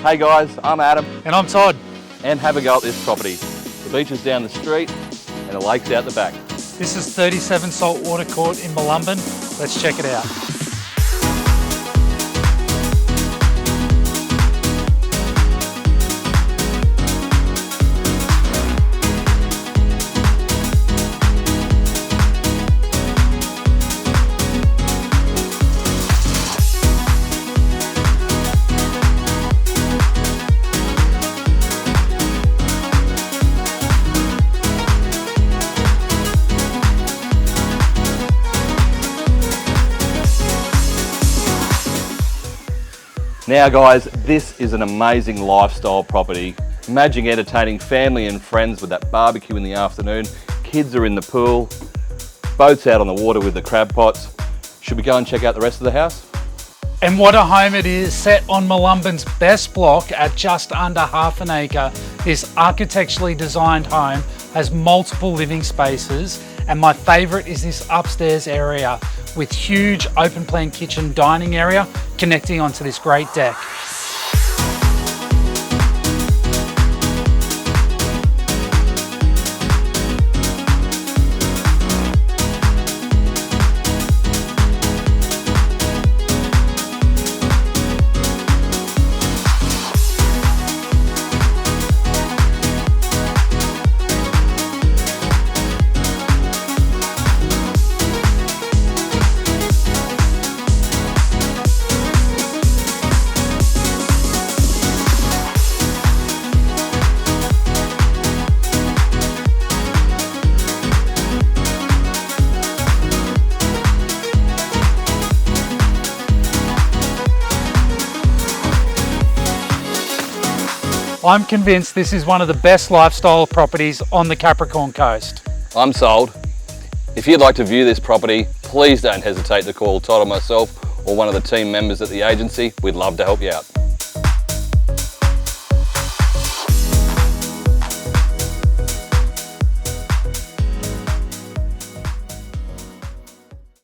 Hey guys, I'm Adam. And I'm Todd. And have a go at this property. The beach is down the street and the lake's out the back. This is 37 Saltwater Court in Mulambin. Let's check it out. Now guys, this is an amazing lifestyle property. Imagine entertaining family and friends with that barbecue in the afternoon. Kids are in the pool, boats out on the water with the crab pots. Should we go and check out the rest of the house? And what a home it is, set on Mulambin's best block at just under half an acre. This architecturally designed home has multiple living spaces, and my favourite is this upstairs area with huge open plan kitchen dining area connecting onto this great deck. I'm convinced this is one of the best lifestyle properties on the Capricorn coast. I'm sold. If you'd like to view this property, please don't hesitate to call Todd or myself or one of the team members at the agency. We'd love to help you out.